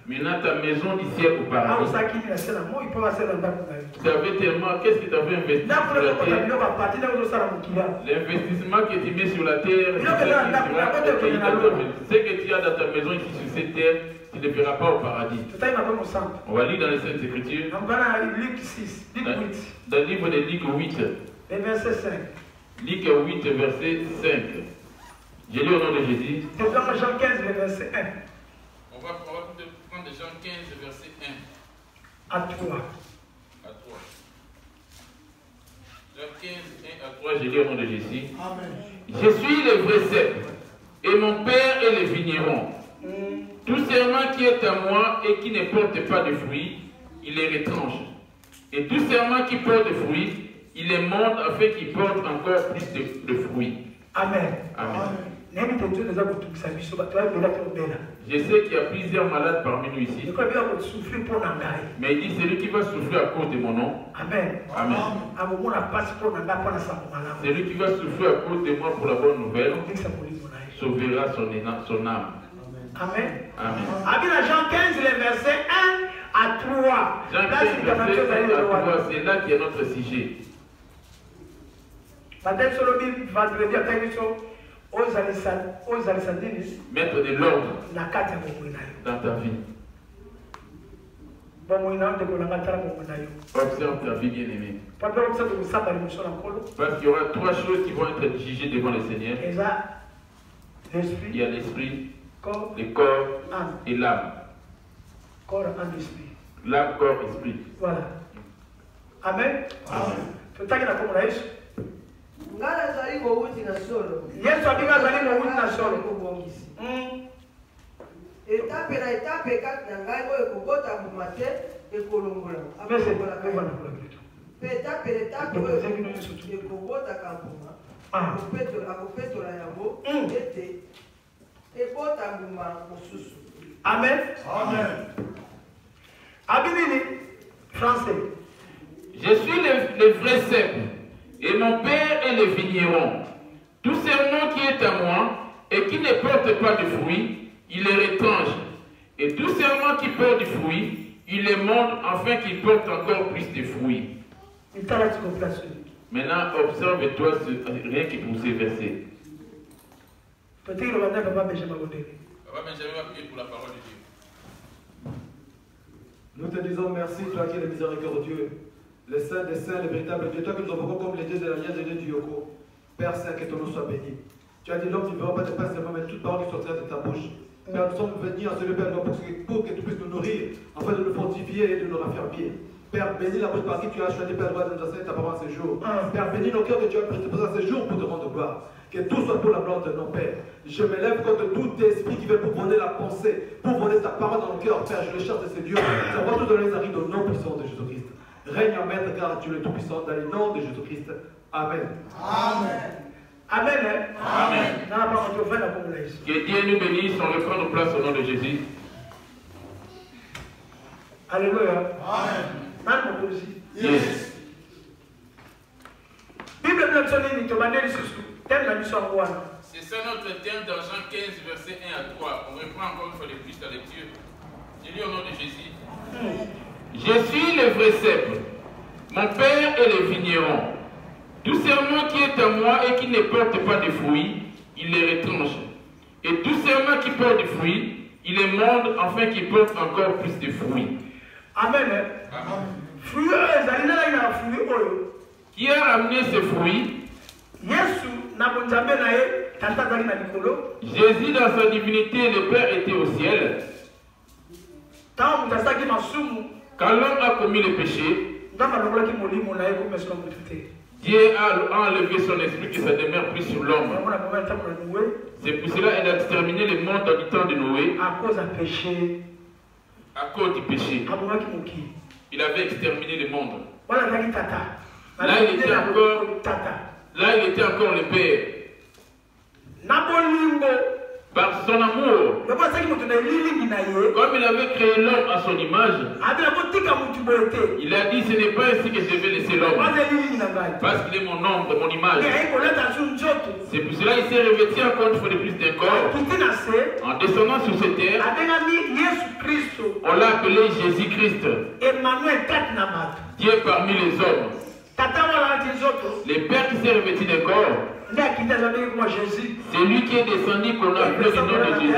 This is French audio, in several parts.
Maintenant ta maison d'ici au paradis. Ça fait tellement, qu'est-ce que tu as fait investir sur la terre? L'investissement que tu mets sur la terre, ce que tu as dans ta maison ici sur cette terre, tu ne le verras pas au paradis. On va lire dans les Saintes Écritures. Dans le livre de Luc 8. Verset 5. Luc 8, verset 5. J'ai lu au nom de Jésus. Jean 15, verset 1. On va prendre Jean 15, verset 1. À 3. À 3. Jean 15, 1 à 3, j'ai lu au nom de Jésus. Amen. Je suis le vrai cep, et mon Père est le vigneron. Tout serment qui est à moi et qui ne porte pas de fruits, il les retranche. Et tout serment qui porte de fruits, il les monte afin qu'ils portent encore plus de fruits. Amen. Amen. Je sais qu'il y a plusieurs malades parmi nous ici. Mais il dit celui qui va souffrir à cause de mon nom. Amen. Amen. Celui qui va souffrir à cause de moi pour la bonne nouvelle sauvera son âme. Amen. Amen. Jean 15, les versets 1 à 3. Jean 15, verset 1 à 3, c'est là qui est notre sujet. Mettre de l'ordre dans ta vie. Observe ta vie bien-aimée. Parce qu'il y aura trois choses qui vont être jugées devant le Seigneur. Il y a l'esprit, le corps et l'âme. L'âme, corps, esprit. Voilà. Amen. Amen. Yesu abinga azali mowuti na solo. Étape na étape kati na ngai oyo ekobota mbuma te ekolongola. Étape na étape oyo ekobotaka mbuma akopetola yango ete ebota mbuma mosusu. Amen. Amen. Abinini français. Je suis le vrai cep. Et mon Père est le vigneron. Tout serment qui est à moi et qui ne porte pas de fruits, il les retranche. Et tout serment qui porte du fruit, il les monte afin qu'il porte encore plus de fruits. Maintenant, observe-toi rien que pour ces versets. Peut-être que le Papa Benjamin va prier pour la parole de Dieu. Nous te disons merci, toi qui es le miséricordieux. Le Saint des Saints, le véritable Dieu, toi que nous avons comme les dieux de l'Alliance et les dieux du Yoko. Père Saint, que ton nom soit béni. Tu as dit l'homme, tu ne verras pas de pain seulement, mais toute parole qui sortira de ta bouche. Père, nous sommes venus en ce lieu, Père, pour que tu puisses nous nourrir, afin de nous fortifier et de nous raffermir. Père, bénis la bouche par qui tu as choisi, Père, de nous enseigner ta parole ce jour. Père, bénis nos cœurs que tu as présentés ce jour pour te rendre gloire. Que tout soit pour la gloire de nos pères. Je m'élève contre tout esprit qui veut pour voler la pensée, pour voler ta parole dans nos cœurs. Père, je le chasse de ces dieux. J'envoie tout dans les arrives au nom puissant de Jésus-Christ. Règne en maître car tu es le tout-puissant dans le nom de Jésus-Christ. Amen. Amen. Amen. Amen. Que Dieu nous bénisse, on reprend nos places au nom de Jésus. Alléluia. Amen. Yes. Bible nous C'est ça notre thème dans Jean 15, verset 1 à 3. On reprend encore une fois de plus la lecture. Je lis au nom de Jésus. Je suis le vrai cèpe. Mon père est le vigneron. Tout serment qui est à moi et qui ne porte pas de fruits, il les retranche. Et tout serment qui porte des fruits, il les monde afin qu'il porte encore plus de fruits. Amen. Qui a ramené ces fruits? Jésus dans sa divinité, le Père était au ciel. Quand l'homme a commis le péché, Dieu a enlevé son esprit qui se demeure plus sur l'homme. C'est pour cela qu'il a exterminé le monde dans le temps de Noé. À cause du péché. Il avait exterminé le monde. Là, il était encore le Père. Par son amour, comme il avait créé l'homme à son image, il a dit ce n'est pas ainsi que je vais laisser l'homme, parce qu'il est mon ombre, mon image. C'est pour cela qu'il s'est revêtu encore une fois de plus d'un corps. En descendant sur cette terre, on l'a appelé Jésus-Christ, Dieu parmi les hommes. Le Père qui s'est revêtu d'un corps, c'est lui qui est descendu qu'on a appelé le nom de Jésus.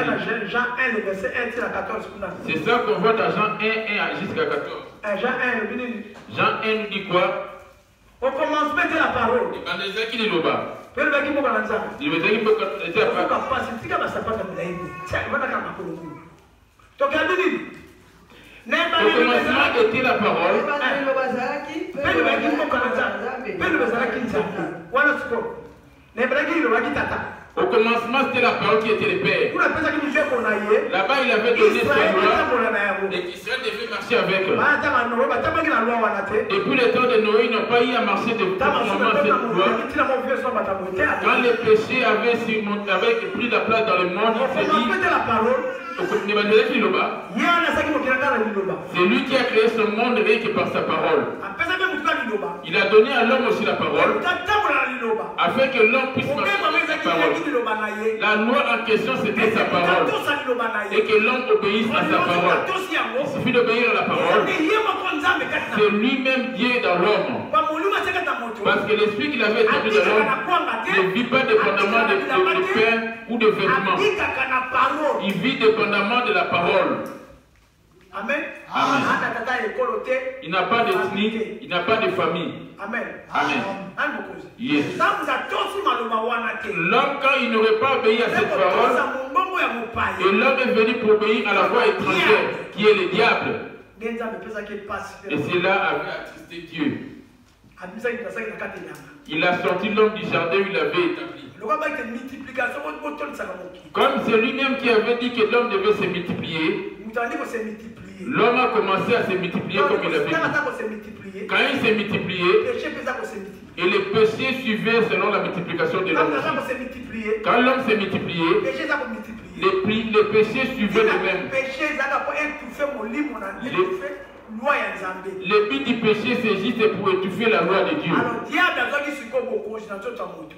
C'est ça qu'on voit dans Jean 1, 1 jusqu'à 14. Jean 1 nous dit quoi? Au commencement de la parole. Au commencement était la parole. Au commencement, c'était la parole qui était le Père. Là-bas, il avait donné sa loi et qu'Israël devait marcher avec. Et puis, le temps de Noé, ils n'ont pas eu à marcher de cette loi. Quand le péché avait pris la place dans le monde, il s'est dit, c'est lui qui a créé ce monde rien que par sa parole. Il a donné à l'homme aussi la parole, afin que l'homme puisse marcher avec sa parole. La loi en question, c'était sa parole. Et que l'homme obéisse à sa parole. Il suffit d'obéir à la parole. C'est lui-même Dieu dans l'homme. Parce que l'esprit qu'il avait établi dans l'homme ne vit pas dépendamment de pain ou de vêtements. Il vit dépendamment de la parole. Amen. Amen. Il n'a pas d'ethnie, il n'a pas de famille. Amen. Amen. Yes. L'homme, quand il n'aurait pas obéi à cette parole, et l'homme est venu pour obéir à la voix étrangère, qui est le diable. Et cela avait attristé Dieu. Il a sorti l'homme du jardin où il avait établi. Comme c'est lui-même qui avait dit que l'homme devait se multiplier, l'homme a commencé à se multiplier comme il avait dit. Quand il s'est multiplié, et les péchés suivaient selon la multiplication de l'homme. Quand l'homme s'est multiplié, les péchés suivaient les mêmes. Le but du péché, c'est juste pour étouffer la loi de Dieu.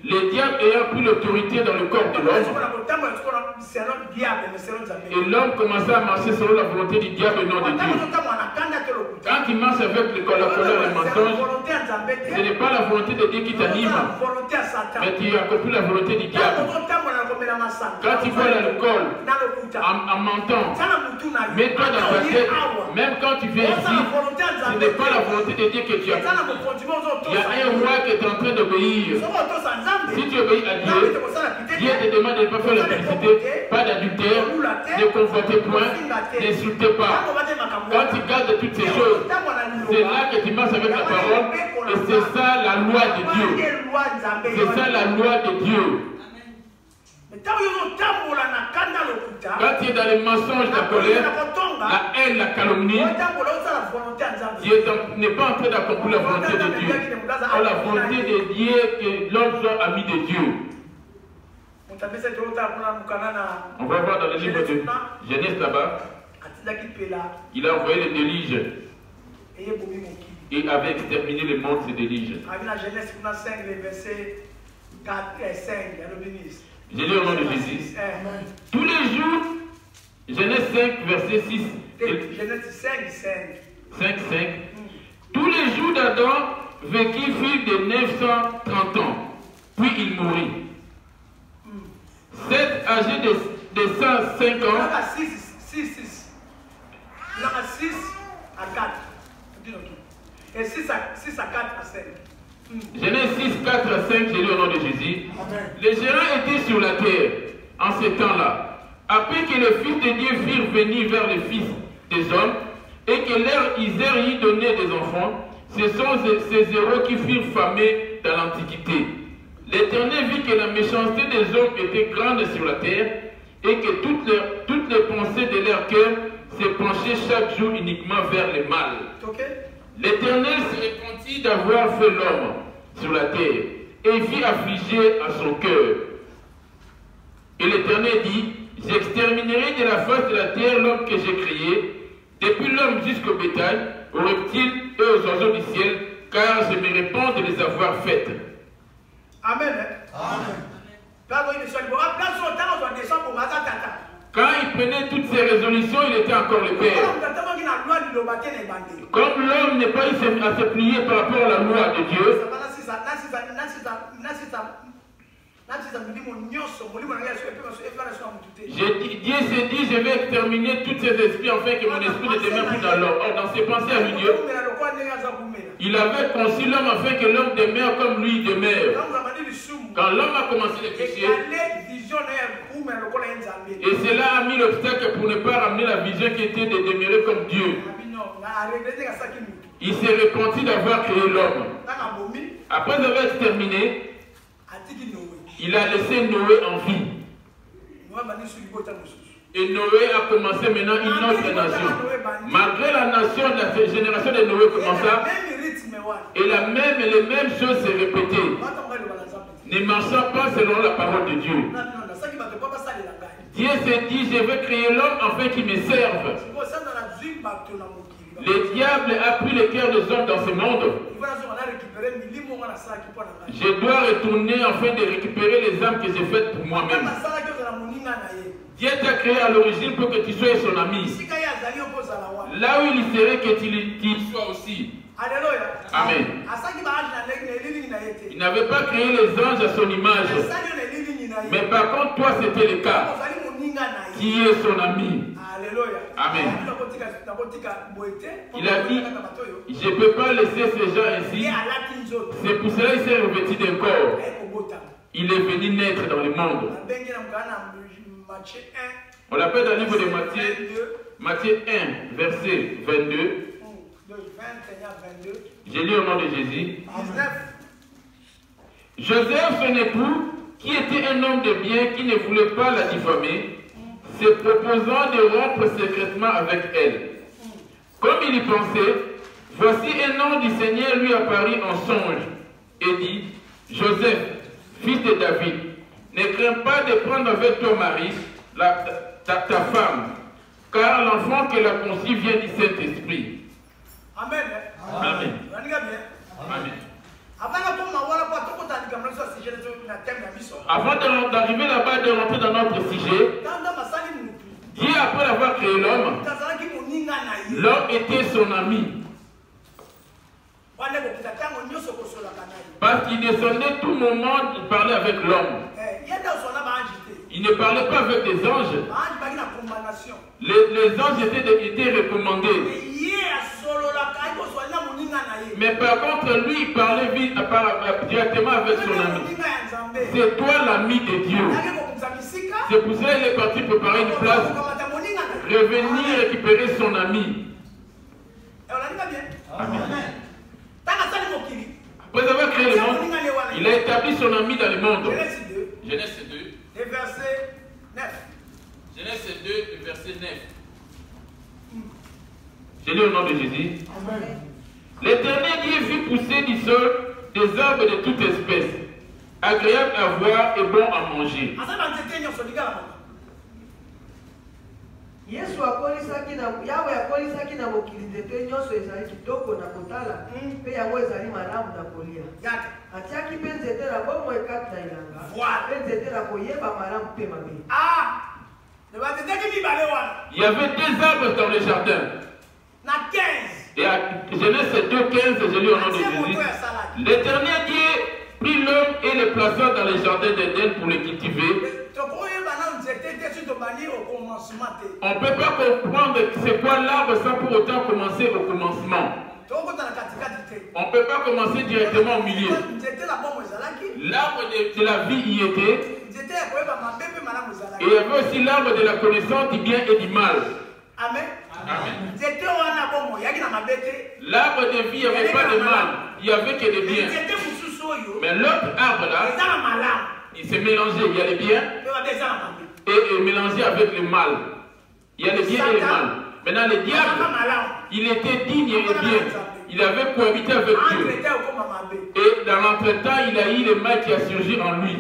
Le diable ayant pris l'autorité dans le corps de l'homme, et l'homme commençait à marcher selon la volonté du diable et non de Dieu. Quand il marche avec la colère et le mensonge, ce n'est pas la volonté de Dieu qui t'anime, mais tu accomplis la volonté du diable. Quand tu bois l'alcool en mentant, mets-toi dans ta tête, même quand tu viens ici, ce n'est pas la volonté de Dieu que tu as. Il y a un roi qui est en train d'obéir. Si tu obéis à Dieu, Dieu te demande de ne pas faire la publicité, pas d'adultère, ne convoitez point, n'insultez pas. Quand tu gardes toutes ces choses, c'est là que tu marches avec la parole, et c'est ça la loi de Dieu. C'est ça la loi de Dieu. Quand tu es dans les mensonges, la colère, la haine, la calomnie, Dieu n'est pas en train d'accomplir la volonté de Dieu. Or, la volonté de Dieu que l'homme soit ami de Dieu. On va voir dans le livre de Genèse là-bas. Il a envoyé les déluges et avait exterminé le monde ces déluges. J'ai lu au nom de Jésus. Tous les jours, Genèse 5, verset 6. Genèse 5. Tous les jours d'Adam vécut de 930 ans, puis il mourut. Seth, âgé de 105 ans, 6 à 4. Et 6 à 4 à 5. Genèse 6, 4 à 5, j'ai lu au nom de Jésus. Les géants étaient sur la terre en ce temps-là. Après que les fils de Dieu firent venir vers les fils des hommes et que leur Isère y donnait des enfants, ce sont ces héros qui furent famés dans l'Antiquité. L'Éternel vit que la méchanceté des hommes était grande sur la terre et que toutes les pensées de leur cœur se penchaient chaque jour uniquement vers le mal. L'Éternel se repentit d'avoir fait l'homme sur la terre et fit affliger à son cœur. Et l'Éternel dit, j'exterminerai de la face de la terre l'homme que j'ai créé, depuis l'homme jusqu'au bétail, aux reptiles et aux oiseaux du ciel, car je me répands de les avoir faites. Amen. Quand il prenait toutes ces résolutions, il était encore le Père. Comme l'homme n'est pas à se plier par rapport à la loi de Dieu, Dieu s'est dit, je vais exterminer tous ces esprits afin que mon esprit ne demeure plus dans l'homme. Or, dans ses pensées à lui, Dieu, il avait conçu l'homme afin que l'homme demeure comme lui demeure. Quand l'homme a commencé le péché, et cela a mis l'obstacle pour ne pas ramener la vision qui était de demeurer comme Dieu. Il s'est repenti d'avoir créé l'homme. Après avoir exterminé, il a laissé Noé en vie. Et Noé a commencé maintenant une autre nation. Malgré la nation, la génération de Noé commença, et les mêmes choses se répétaient. Ne marchant pas selon la parole de Dieu. Dieu s'est dit, je vais créer l'homme afin qu'il me serve. Le diable a pris le cœur des hommes dans ce monde. Je dois retourner afin de récupérer les âmes que j'ai faites pour moi-même. Dieu t'a créé à l'origine pour que tu sois son ami. Là où il serait que tu sois aussi. Amen. Il n'avait pas créé les anges à son image. Mais par contre, toi, c'était le cas. Qui est son ami. Amen. Il a dit, je ne peux pas laisser ces gens ainsi. C'est pour cela qu'il s'est revêtu d'un corps. Il est venu naître dans le monde. On l'appelle dans le livre de Matthieu 1, verset 22. J'ai lu au nom de Jésus. Joseph, son époux, qui était un homme de bien, qui ne voulait pas la diffamer, se proposant de rompre secrètement avec elle. Comme il y pensait, voici un ange du Seigneur lui apparut en songe et dit, Joseph, fils de David, ne crains pas de prendre avec toi Marie, ta femme, car l'enfant qu'elle a conçu vient du Saint-Esprit. Amen. Amen. Amen. Avant d'arriver là-bas, de rentrer dans notre sujet, Dieu, après avoir créé l'homme, l'homme était son ami. Parce qu'il descendait tout moment, il parlait avec l'homme. Il ne parlait pas avec des anges. Les anges étaient recommandés. Mais par contre, lui, il parlait directement avec son ami. C'est toi l'ami de Dieu. C'est pour cela qu'il est parti préparer une place. Revenir récupérer son ami. Amen. Après avoir créé le monde, il a établi son ami dans le monde. Genèse 2. Verset 9. Genèse 2, verset 9. J'ai lu au nom de Jésus. L'Éternel Dieu fit pousser du sol des arbres de toute espèce, agréable à voir et bon à manger. Yesu akolisaki na Yawe akolisaki na mokili nzete nyonso ezali kitoko na kotala mpe yango ezali malamu na kolia. Atiaki mpe nzete na bomoi kati na elanga mpe nzete na koyeba malamu mpe mabe. Il y avait 2 arbres dans le jardin. Et à Genèse 2:15, je lis au nom de Jésus. L'Éternel Dieu prit l'homme et le plaça dans le jardin d'Éden pour le cultiver. On ne peut pas comprendre c'est quoi l'arbre sans pour autant commencer au commencement. On ne peut pas commencer directement au milieu. L'arbre de la vie y était. Et il y avait aussi l'arbre de la connaissance du bien et du mal. Amen. Amen. L'arbre de vie, il n'y avait pas de mal. Il n'y avait que des biens. Mais l'autre arbre là, il s'est mélangé. Il y a les biens et mélangé avec le mal. Il y a les biens et le mal. Maintenant, le diable, il était digne et bien. Il avait cohabité avec Dieu. Et dans l'entretemps, il a eu le mal qui a surgi en lui.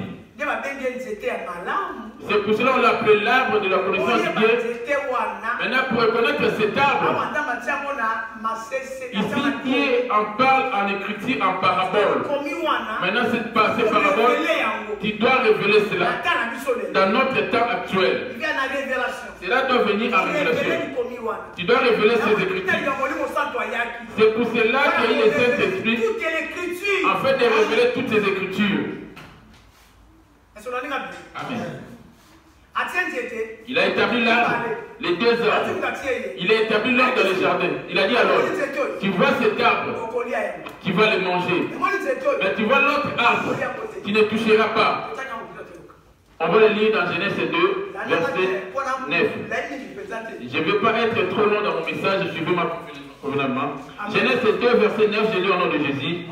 C'est pour cela qu'on l'appelait l'arbre de la connaissance du bien. Maintenant, pour reconnaître cet arbre, ici Dieu en parle en écriture, en parabole. Maintenant, cette parabole, tu dois révéler cela dans notre temps actuel. Cela doit venir en révélation. Tu dois révéler ces écritures. C'est pour cela qu'il y a le Saint-Esprit en fait de révéler toutes ces écritures. Amen. Il a établi l'arbre, les 2 arbres. Il a établi l'arbre dans le jardin. Il a dit alors, tu vois cet arbre, tu vas le manger. Mais tu vois l'autre arbre, tu ne toucheras pas. On va le lire dans Genèse 2, verset 9. Je ne vais pas être trop long dans mon message, je suivrai ma convenablement. Genèse 2, verset 9, je lis au nom de Jésus.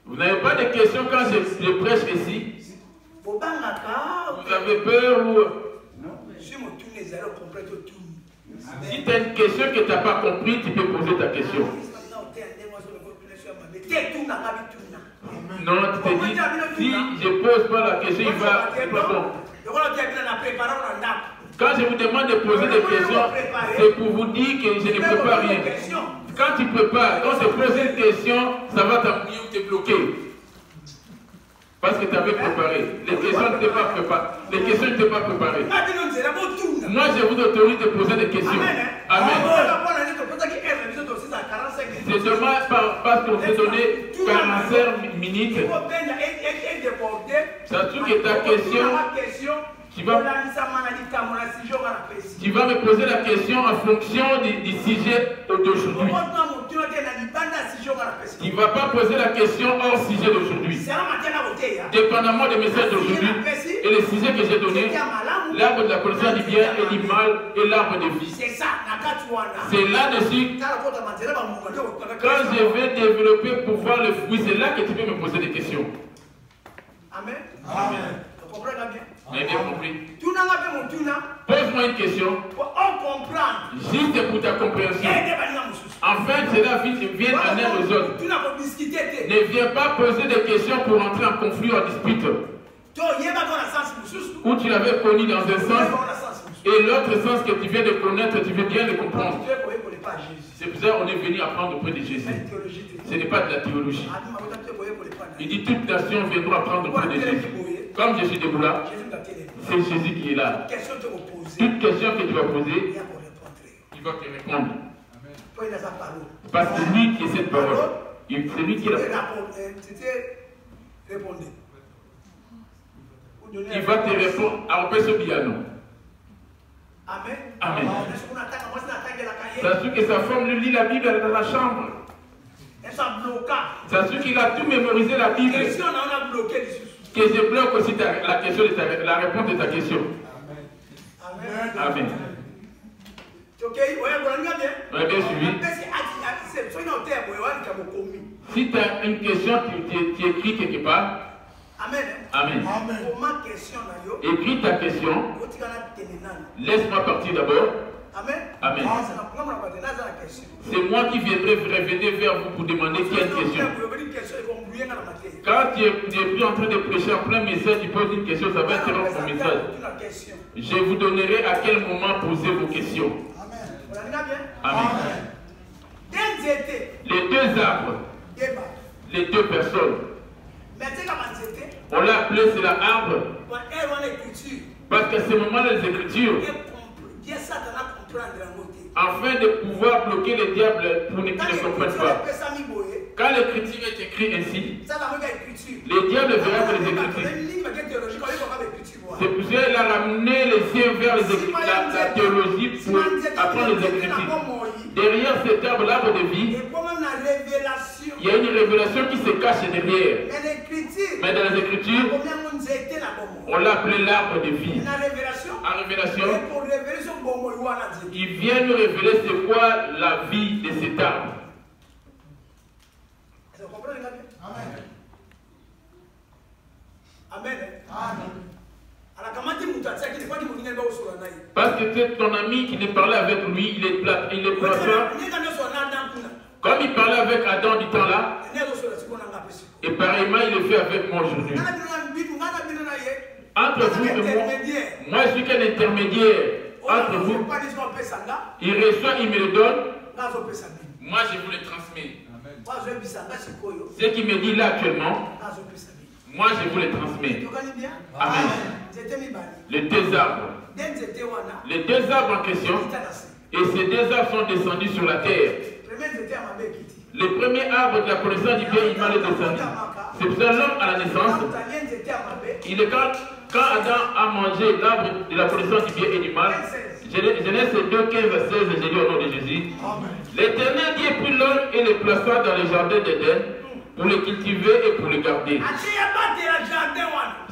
Vous n'avez pas de questions quand je prêche ici? Vous avez peur ou... Si tu as une question que tu n'as pas compris, tu peux poser ta question. Non, tu te dis, si je ne pose pas la question, il va... C'est pas bon. Quand je vous demande de poser des questions, c'est pour vous dire que je ne prépare rien. Quand tu prépares, quand tu poses une question, ça va t'appuyer ou te bloquer. Parce que tu avais préparé. Les questions ne t'étaient pas préparées. Les questions ne t'étaient pas préparées. Moi, je vous autorise de poser des questions. Amen. C'est dommage parce qu'on s'est donné 45 minutes. Ça se trouve que ta question... Tu vas me poser la question en fonction du sujet d'aujourd'hui. Tu ne vas pas poser la question hors sujet d'aujourd'hui. Dépendamment des messages d'aujourd'hui et les sujets que j'ai donnés, l'arbre de la connaissance du bien et du mal et l'arbre de vie. C'est là-dessus, quand je vais développer pour voir le fruit, c'est là que tu peux me poser des questions. Amen. Amen. Vous avez bien compris? Pose-moi une question. Juste pour ta compréhension. Enfin, cela vient en aide aux autres. Ne viens pas poser des questions pour entrer en conflit ou en dispute. Ou tu l'avais connu dans un sens et l'autre sens que tu viens de connaître, tu veux bien le comprendre. C'est pour ça qu'on est venu apprendre auprès de Jésus. Ce n'est pas de la théologie. Il dit toute nation viendra apprendre auprès de Jésus. Comme je suis debout là, c'est Jésus qui est là. Toute question que tu vas poser, il va te répondre. Parce que lui qui est cette parole, c'est lui qui l'a. Il va te répondre à Opesobiano. Amen. Amen. Ça sûr que sa femme lui lit la Bible dans la chambre. Ça sûr qu'il a tout mémorisé la Bible. Que je bloque aussi la question de la réponse de ta question. Amen. Amen. Ok, on a bien suivi. Si tu as une question, tu écris quelque part. Amen. Amen. Écris ta question. Laisse-moi partir d'abord. Amen. C'est moi qui viendrai revenir vers vous pour demander qu'il y a une question. Quand tu es plus en train de prêcher en plein message, tu poses une question, ça va interrompre mon message. Je vous donnerai à quel moment poser vos questions. Amen. Les deux arbres, les deux personnes, on l'a appelé, c'est l'arbre. Parce qu'à ce moment, les Écritures, afin de pouvoir bloquer le diable pour qu'ils ne comprennent pas. Quand l'Écriture est écrite ainsi, le diable verra que les Écritures. C'est pour ça qu'il a ramené les siens vers la théologie pour apprendre les Écritures. Derrière cet arbre, l'arbre de vie, il y a une révélation qui se cache derrière. Mais dans les Écritures, on l'a appelé l'arbre de vie. En révélation, il vient nous révéler c'est quoi la vie de cet arbre. Amen. Parce que c'est ton ami qui ne parlait avec lui, il est plaçant. Comme il parlait avec Adam du temps là, et pareillement il le fait avec moi aujourd'hui. Entre vous et moi je suis qu'un intermédiaire. Entre vous, il reçoit, il me le donne. Moi je vous le transmets. Ce qu'il me dit là actuellement, moi je vous le transmets. Amen. Les deux arbres. Les deux arbres en question. Et ces deux arbres sont descendus sur la terre. Le premier arbre de la connaissance du bien et du mal est descendu. C'est pour ça l'homme à la naissance. Il est quand Adam a mangé l'arbre de la connaissance du bien et du mal. Genèse 2, 15 à 16, j'ai dit au nom de Jésus. L'Éternel Dieu prit l'homme et le plaça dans le jardin d'Éden pour le cultiver et pour le garder.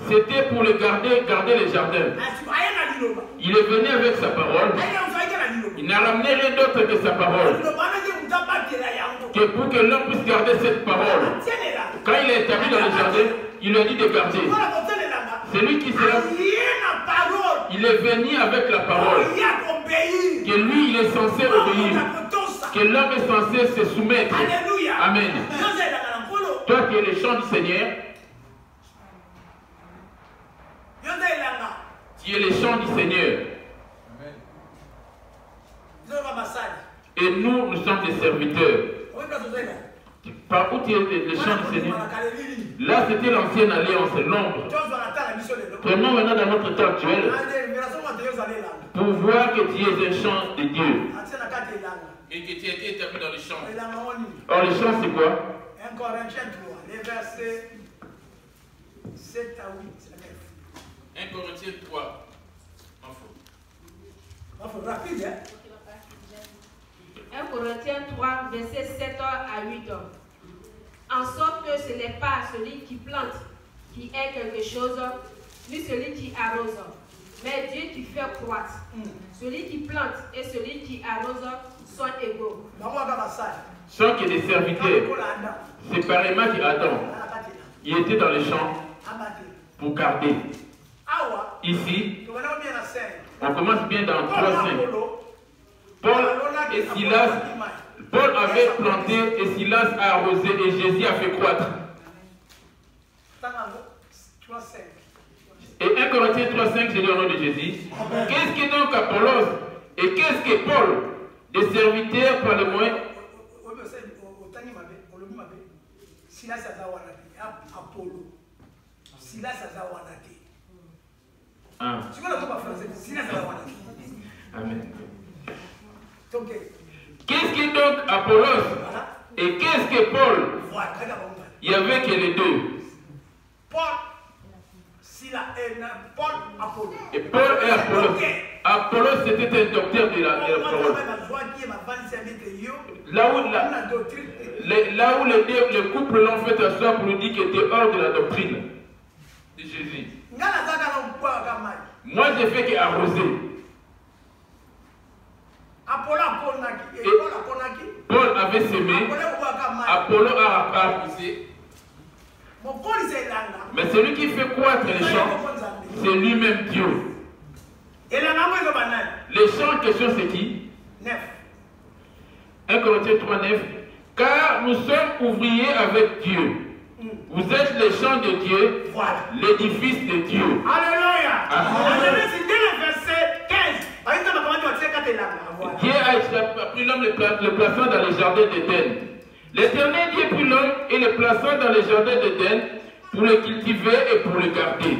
C'était pour le garder le jardin. Il est venu avec sa parole. Il n'a ramené rien d'autre que sa parole. Que pour que l'homme puisse garder cette parole. Quand il est établi dans le jardin, il lui a dit de garder. C'est lui qui sera. Il est venu avec la parole. Que lui, il est censé obéir. Que l'homme est censé se soumettre. Amen. Toi qui es le chant du Seigneur. Tu es le chant du Seigneur. Et nous sommes des serviteurs. Par où tu es le chant du Seigneur? Là, c'était l'ancienne alliance, l'ombre. Prenons maintenant dans notre temps actuel pour voir que tu es un chant de Dieu. Et que tu as été établi dans le chant. Or, le chant, c'est quoi? 1 Corinthiens 3, les versets 7 à 8. 1 Corinthiens 3. Rapide, hein? 1 Corinthiens 3, versets 7 à 8. En sorte que ce n'est pas celui qui plante qui est quelque chose, ni celui qui arrose, mais Dieu qui fait croître. Celui qui plante et celui qui arrose sont égaux. Sans qu'il y ait des serviteurs, séparément d'Adam, il était dans les champs pour garder. Ici, on commence bien dans 3-5. Paul et Silas, Paul avait planté et Silas a arrosé et Jésus a fait croître. Et 1 Corinthiens 3-5, j'ai dit au nom de Jésus. Qu'est-ce que donc Apollos et qu'est-ce que Paul, des serviteurs par le moyen. Amen. Qu'est-ce que donc Apollos et qu'est-ce que Paul? Il n'y avait que les deux. Et Paul et Apollos. Apollos c'était un docteur de la parole. Là où les couples l'ont fait asseoir pour lui dire qu'il était hors de la doctrine de Jésus. Moi j'ai fait qu'arroser. Paul avait semé, Apollo a arrosé. Mais celui qui fait croître les champs, c'est lui-même Dieu. Les champs en question, c'est qui? 1 Corinthiens 3, 9. Car nous sommes ouvriers avec Dieu. Vous êtes les champs de Dieu, l'édifice de Dieu. Alléluia. Dès le verset 15. Dieu a pris l'homme, le plaçant dans les jardins d'Éden. L'Éternel Dieu prit l'homme et le plaçant dans les jardins d'Éden pour le cultiver et pour le garder.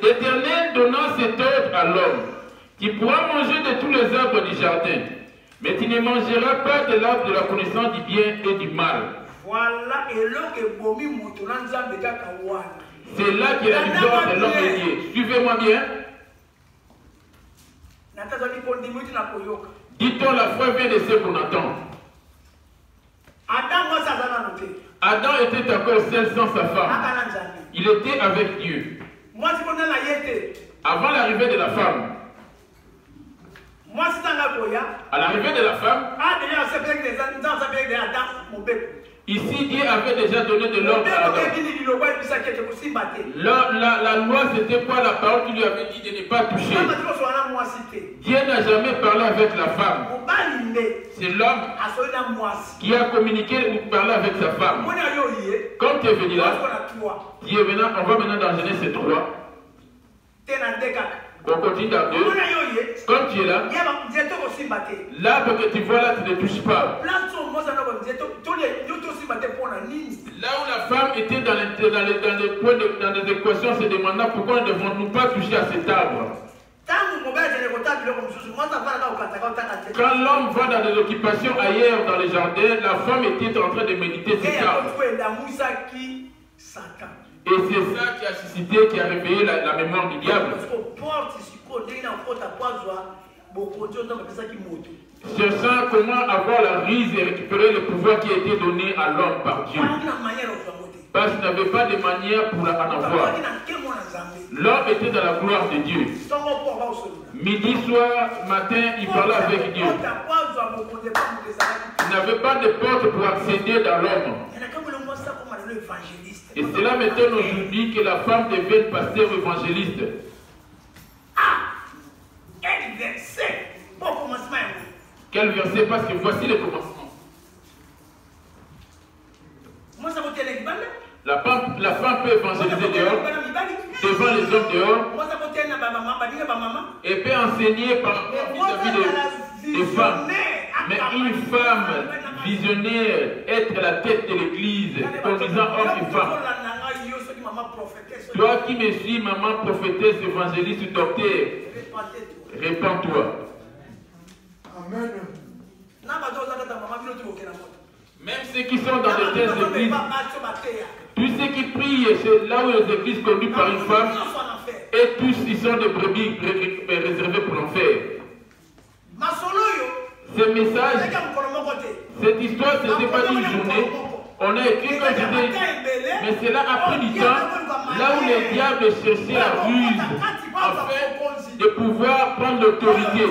L'Éternel donnant cet ordre à l'homme: tu pourras manger de tous les arbres du jardin, mais tu ne mangeras pas de l'arbre de la connaissance du bien et du mal. Voilà, c'est là qu'il y a la différence de l'homme et Dieu. Suivez-moi bien. Dit-on, la foi vient de ce qu'on entend. Adam était encore seul sans sa femme. Il était avec Dieu. Avant l'arrivée de la femme. À l'arrivée de la femme, ici Dieu avait déjà donné de l'ordre à Adam. La loi, c'était quoi? La parole qui lui avait dit de ne pas toucher. Dieu n'a jamais parlé avec la femme. C'est l'homme qui a communiqué ou parlé avec sa femme. Comme tu es venu là, Dieu, on va maintenant dans Genèse 3. On continue dans 2. Comme tu es là, l'arbre que tu vois là, tu ne touches pas. Là où la femme était dans les équations, se demandant pourquoi ne devons-nous pas toucher à cet arbre. Quand l'homme va dans des occupations ailleurs dans les jardins, la femme était en train de méditer cet arbre. Et c'est ça qui a suscité, qui a réveillé la mémoire du diable. Cherchant comment avoir la ruse et récupérer le pouvoir qui a été donné à l'homme par Dieu. Parce qu'il n'avait pas de manière pour en avoir. L'homme était dans la gloire de Dieu. Midi, soir, matin, il parlait avec Dieu. Il n'avait pas de porte pour accéder dans l'homme. Et cela m'étonne aujourd'hui que la femme devienne pasteur évangéliste. Quel verset pour commencement? Quel verset? Parce que voici le commencement. La femme peut évangéliser dehors, devant les hommes dehors, et peut enseigner par rapport vis-à-vis des femmes. Mais une femme visionnaire, être la tête de l'église, conduisant hommes et femmes. Toi qui me suis, maman prophétesse, évangéliste, docteur, répands-toi. Amen. Même ceux qui sont dans de telles églises, tous ceux qui prient, c'est là où les églises conduites par une femme, et tous ils sont des brebis réservés pour l'enfer. Ce message, cette histoire, ce n'était pas une journée. On a écrit comme c'était, mais cela a pris du temps, là où les diables cherchaient la ruse, afin de pouvoir prendre l'autorité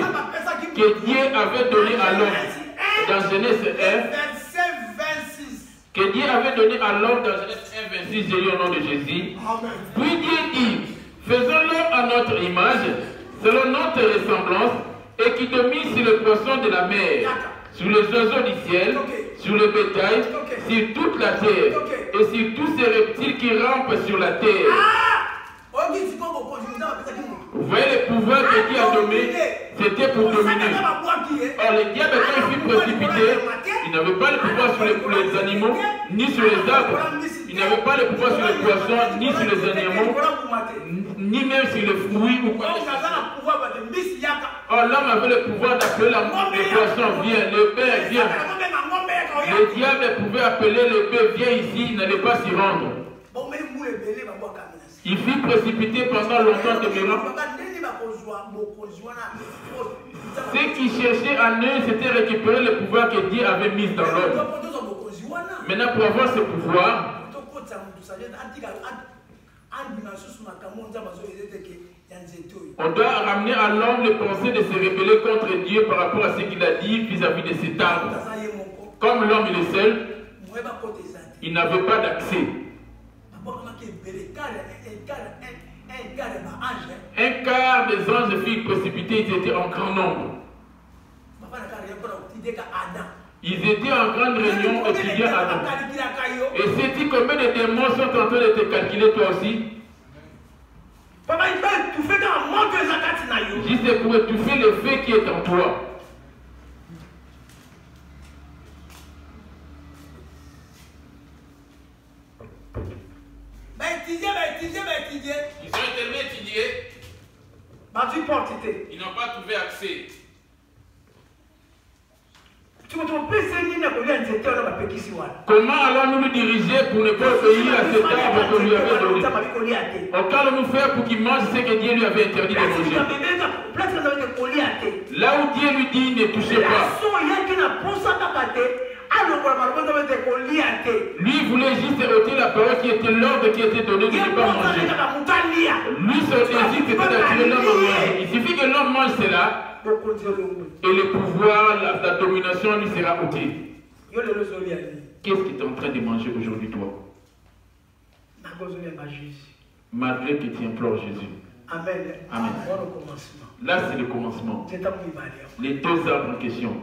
que Dieu avait donnée à l'homme. Dans Genèse 1, que Dieu avait donné à l'homme dans Genèse 1, 26, j'ai lu au nom de Jésus. Puis Dieu dit, faisons l'homme à notre image, selon notre ressemblance, et qui domine sur le poisson de la mer, sur les oiseaux du ciel, sur le bétail, sur toute la terre, et sur tous ces reptiles qui rampent sur la terre. Vous voyez le pouvoir que Dieu a donné, c'était pour dominer. Or, le diable, quand il fut précipité, il n'avait pas le pouvoir sur les animaux, ni sur les arbres. Il n'avait pas le pouvoir sur les poissons, ni sur les animaux, ni même sur les fruits ou quoi que ce soit. Or, l'homme avait le pouvoir d'appeler les poissons, viens, le père, viens. Le diable pouvait appeler le père, viens ici, il n'allait pas s'y rendre. Il fut précipité pendant longtemps demeurant. Ceux qui cherchaient en eux, c'était récupérer le pouvoir que Dieu avait mis dans l'homme. Maintenant, pour avoir ce pouvoir, on doit ramener à l'homme le pensée de se rebeller contre Dieu par rapport à ce qu'il a dit vis-à-vis de cet arbre. Comme l'homme il est seul, il n'avait pas d'accès. Un quart des anges et filles précipités, ils étaient en grand nombre. Ils étaient en grande réunion étudiant Adam. Et sais-tu combien de démons sont en train de te calculer toi aussi? Juste pour étouffer le fait qui est en toi. Ils ont tellement étudié. Ils n'ont pas trouvé accès. Comment allons-nous nous diriger pour ne pas obéir à cet arbre qu'on lui avait donné? Qu'allons-nous faire pour qu'il mange ce que Dieu lui avait interdit de manger? Là où Dieu lui dit ne touchez pas. Lui voulait juste ôter la parole qui était l'ordre qui était donné de ne pas manger. Lui, son désir c'était d'attirer l'homme à manger. Il suffit que l'homme mange cela. Et le pouvoir, la domination lui sera ôtée. Qu'est-ce que tu es en train de manger aujourd'hui, toi? Malgré que tu implores Jésus. Amen. Amen. Là, c'est le commencement. Les deux arbres en question.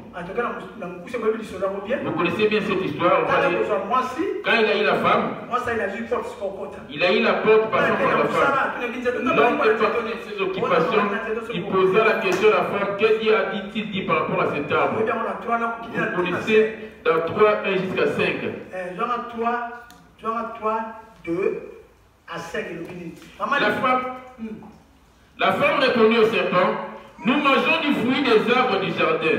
Vous connaissez bien cette histoire. Quand il a eu la femme, il a eu la porte passant par la femme. L'homme est parti de ses occupations. Il posa la question à la femme. Qu'est-ce Dieu a dit par rapport à cet arbre? Vous connaissez dans 3, 1 jusqu'à 5. Jean 3, 2 à 5. La femme répondit au serpent, nous mangeons du fruit des arbres du jardin.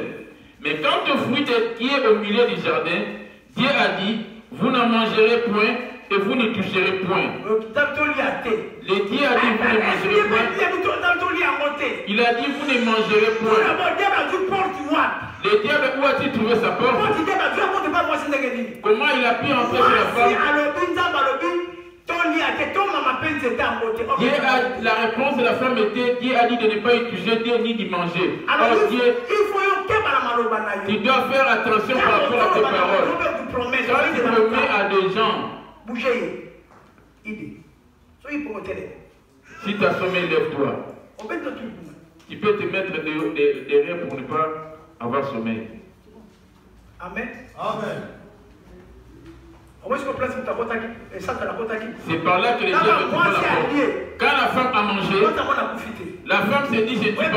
Mais quant au fruit qui est au milieu du jardin, Dieu a dit, vous n'en mangerez point et vous ne toucherez point. Le Dieu a dit, vous ne mangerez point. Il a dit, vous ne mangerez point. Le diable, où a-t-il trouvé sa porte? Comment il a pu entrer chez la femme? La réponse de la femme était, Dieu a dit de ne pas y toucher, Dieu ni d'y manger. Alors Dieu, tu dois faire attention par rapport à tes paroles. Quand tu promets à des gens, si tu as sommeil, lève-toi. Tu peux te mettre derrière pour ne pas avoir sommeil. Amen. Amen. C'est par là que les diables trouvent la porte. Quand la femme a mangé, la femme s'est dit, je ne suis pas morte.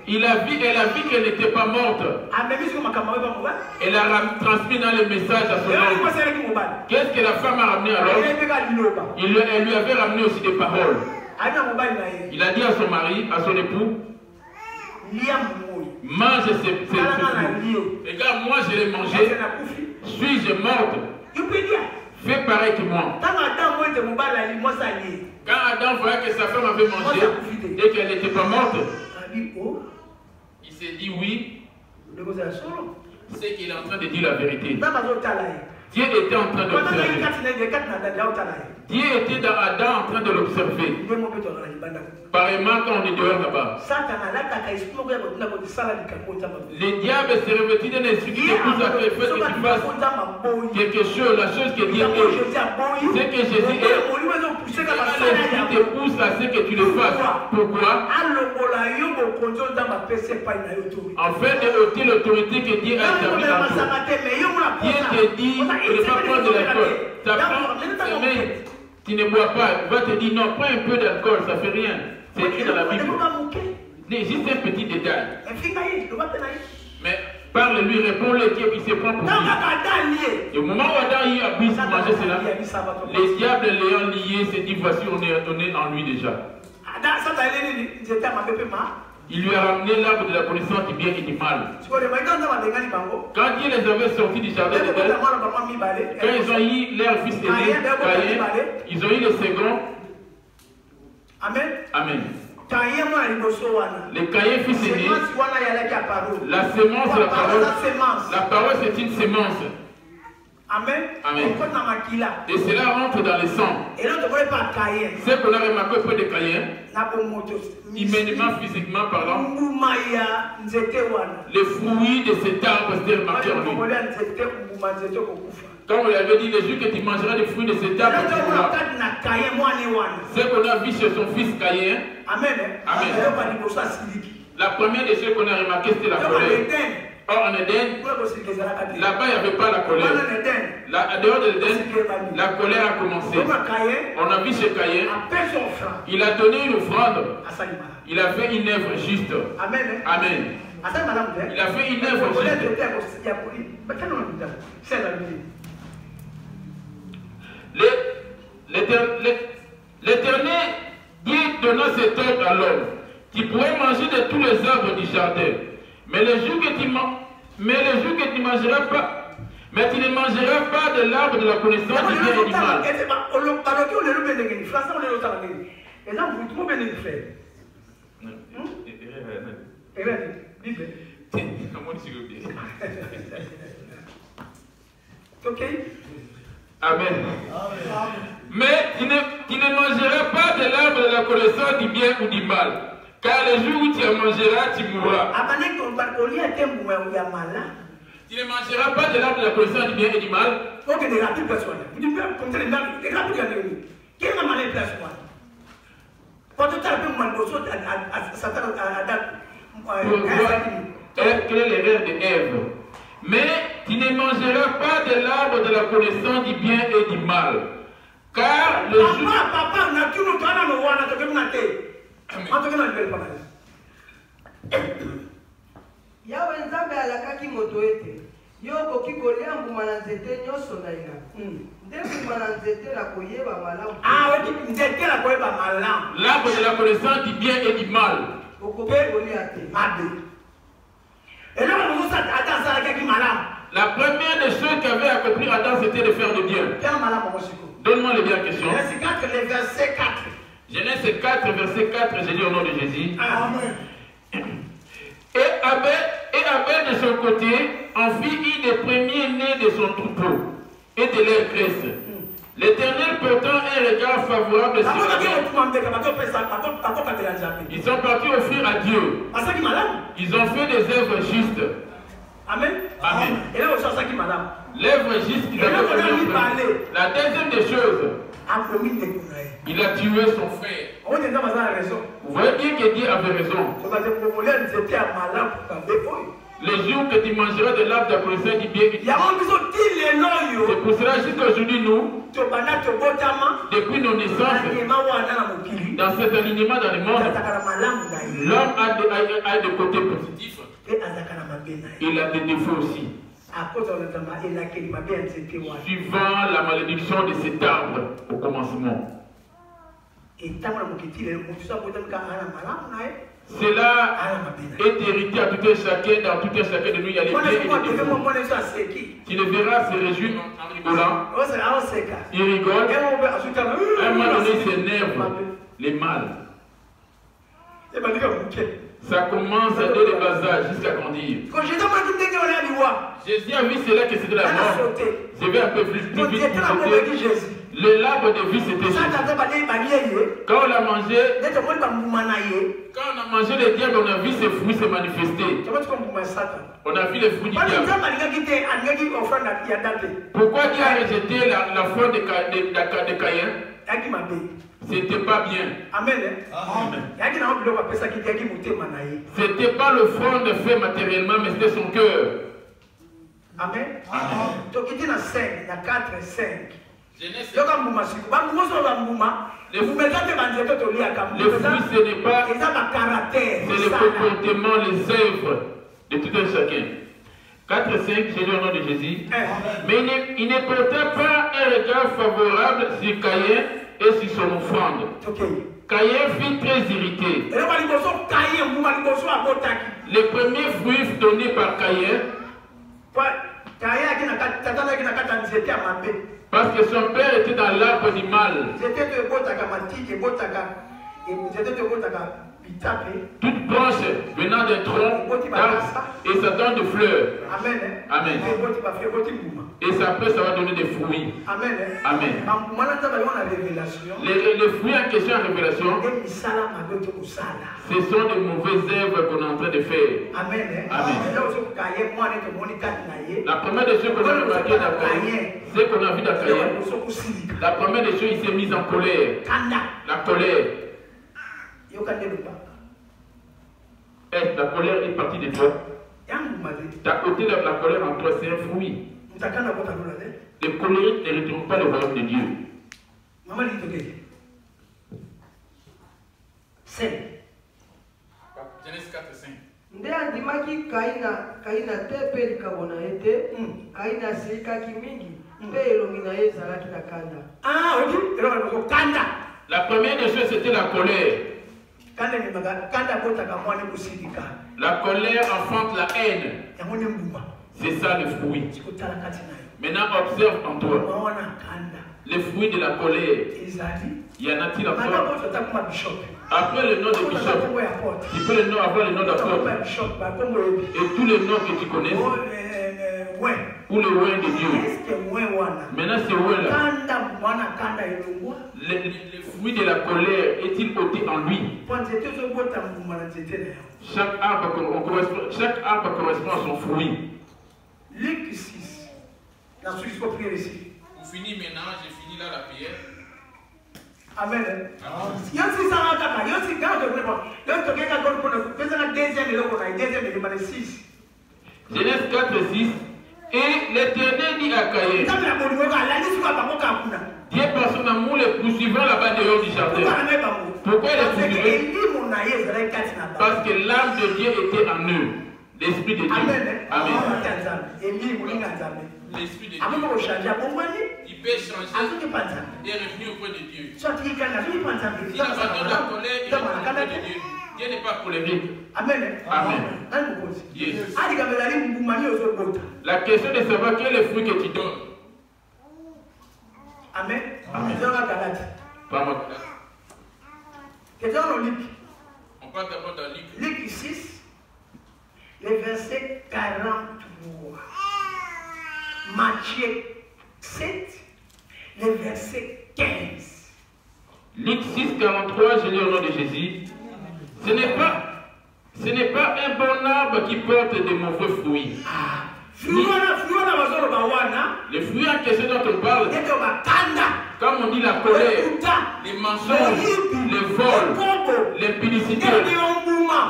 Elle a vu qu'elle n'était pas morte. Elle a transmis dans le message à son homme. Qu'est-ce que la femme a ramené alors? Elle lui avait ramené aussi des paroles. Il a dit à son mari, à son époux, mange ces fruits. Regarde, moi je l'ai mangé. Suis-je morte? Fais pareil que moi. Quand Adam voyait que sa femme avait mangé et qu'elle n'était pas morte, il s'est dit oui. C'est qu'il est en train de dire la vérité. Dieu était en train d'observer. Dieu était dans Adam en train de l'observer. Pareillement quand on est dehors là-bas. Le diable s'est revêtu d'un esprit qui te pousse à te faire que tu fasses quelque chose, la chose que Dieu est. C'est que Jésus est. L'esprit te pousse à ce que tu le fasses. Pourquoi? Afin de ôter l'autorité que Dieu a établie en toi. Dieu te dit de ne pas prendre de l'alcool. Tu apprends, tu ne bois pas. Il va te dire non, prends un peu d'alcool, ça ne fait rien. C'est écrit dans la Bible. C'est juste un petit détail. Mais parle-lui, réponds-le, il se prend pour lui. Et au moment où Adam a pu manger cela, les diables l'ayant lié s'est dit voici, on est en lui déjà. Il lui a ramené l'arbre de la connaissance du bien et du mal. Quand Dieu les avait sortis du jardin d'Éden, quand ils ont eu leur fils aîné, Caïn, ils ont eu le second. Amen. Amen. Le Caïn fils aîné, la semence de la parole. La parole c'est une semence. Amen. Amen. Et cela rentre dans le sang. Ce qu'on a remarqué auprès de Caïn, humainement, physiquement parlant, les fruits de cet arbre étaient remarqués en lui. Quand on lui avait dit, le jour que tu mangeras des fruits de cet arbre, c'est qu'on a vu chez son fils Caïn. Amen. Amen. La première des choses qu'on a remarqué, c'était la colère. Or, en Éden, là-bas, il n'y avait pas la colère. Là, dehors de l'Éden, la colère a commencé. On a vu chez Caïn, il a donné une offrande. Il a fait une œuvre juste. Amen. Amen. Il a fait une œuvre juste. L'Éternel dit donnant cet ordre à l'homme, tu pourrais manger de tous les arbres du jardin, mais le jour que tu mangeras pas, mais tu ne mangeras pas de l'arbre de la connaissance du bien et du mal. Amen. Mais tu ne mangeras pas de l'arbre de la connaissance du bien ou du mal, car le jour où tu en mangeras, tu mourras. Tu ne mangeras pas de l'arbre de la connaissance du bien et du mal. Quelle est l'erreur de Ève? Mais tu ne mangeras pas de l'arbre de la connaissance du bien et du mal. Car le jour... Yawe nzambe alakaki moto ete yo okoki kolia mbuma na nzete nyonso na ila nde mbuma na nzete na koyeba malamu. L'arbre de la connaissance du bien et du mal. Okoki kolia te. La première des choses qu'avait accompli Adam, c'était de faire le bien. Donne-moi les bien questions. Genèse 4, verset 4, j'ai dit au nom de Jésus. Amen. Et Abel de son côté en fit une des premiers-nés de son troupeau et de leur graisse. L'Éternel portant un regard favorable sur ils sont partis offrir à Dieu. Ils ont fait des œuvres justes. Amen. Amen. L'œuvre juste qu'ils avaient fait. La deuxième des choses, il a tué son frère. Vous voyez bien que Dieu avait raison. Le jour que tu mangeras de l'arbre de la connaissance du bien et du mal. C'est pour cela jusqu'aujourd'hui, nous, depuis nos naissances, dans cet alignement dans le monde, l'homme a des côtés positifs. Il a des défauts aussi. Suivant la malédiction de cet arbre au commencement. Cela est hérité à tout un chacun, dans tout un chacun de nous, il y a les biens et les défauts. Tu le verras se réjouir en rigolant. Il rigole. À un moment donné, il s'énerve. Les mâles. Ça commence dès le bas âge jusqu'à grandir. Jésus a vu cela que c'était la mort. Je vais un peu plus vite pour sauter. Le l'arbre de vie c'était ça. Quand on a mangé, le diable, on a vu ses fruits se manifester. On a vu les fruits du diable. Pourquoi Dieu a rejeté la foi de Caïn? C'était pas bien. Amen. C'était pas le front de fait matériellement, mais c'était son cœur. Amen. Donc il dit dans 5, dans 4 et 5. Les fruits, ce n'est pas, c'est le comportement, les œuvres de tout un chacun. 4 et 5, j'ai lu au nom de Jésus. Mais il ne portait pas un regard favorable sur Caïn et sur son offrande. Caïn fut très irrité. Les premiers fruits donnés par Caïn, parce que son père était dans l'arbre du mal. Toute branche venant d'un tronc et ça donne des fleurs. Amen. Amen. Et ça après ça va donner des fruits. Amen. Amen. Les fruits en question en révélation, ce sont de mauvaises œuvres qu'on est en train de faire. Amen. Amen. La première des choses qu'on a remarqué dans Caïn, Ce qu'on a vu d'Akaïa, la première des choses, il s'est mis en colère. La colère. La colère est partie de toi. Ta côté de la colère en toi, c'est un fruit. Les colériques ne retrouvent pas le royaume de Dieu. Genèse 4:5. nde andimaki kaina te mpe likabo na ye te kaina asilikaki mingi mpe elongi na ye ezalaki na kanda. La première des choses, c'était la colère. La colère enfante la haine. C'est ça le fruit. Maintenant, observe en toi. Le fruit de la colère. Il y en a-t-il encore? Après le nom de bishop, tu peux avoir le nom d'apôtre. Et tous les noms que tu connais. Ou le ouin de Dieu. Maintenant, c'est ouin là. Le fruit de la colère est-il ôté en lui? Chaque arbre correspond à son fruit. Luc 6. La suite, il faut prier ici. Vous finissez maintenant, j'ai fini là la prière. Amen. Genèse 4:6. Et l'Éternel dit à Caïn, Dieu par son amour les poursuivant là-bas dehors du jardin. Pourquoi les poursuivant? Parce que l'âme de Dieu était en eux. L'Esprit de Dieu. Amen. L'Esprit de Dieu. Il peut changer et revenir auprès de Dieu. S'il abandonne la colère, il revient auprès de Dieu. Dieu n'est pas colérique. Amen. Amen. Yes. La question de savoir quel est le fruit que tu donnes. Amen. Amen. Pas moi. On parle d'abord dans Luc 6, le verset 43. Matthieu 7, le verset 15. Luc 6, 43, je lis au nom de Jésus. Ce n'est pas un bon arbre qui porte de mauvais fruits. Les fruits en question dont on parle, comme on dit la colère, les mensonges, les vols, l'impudicité,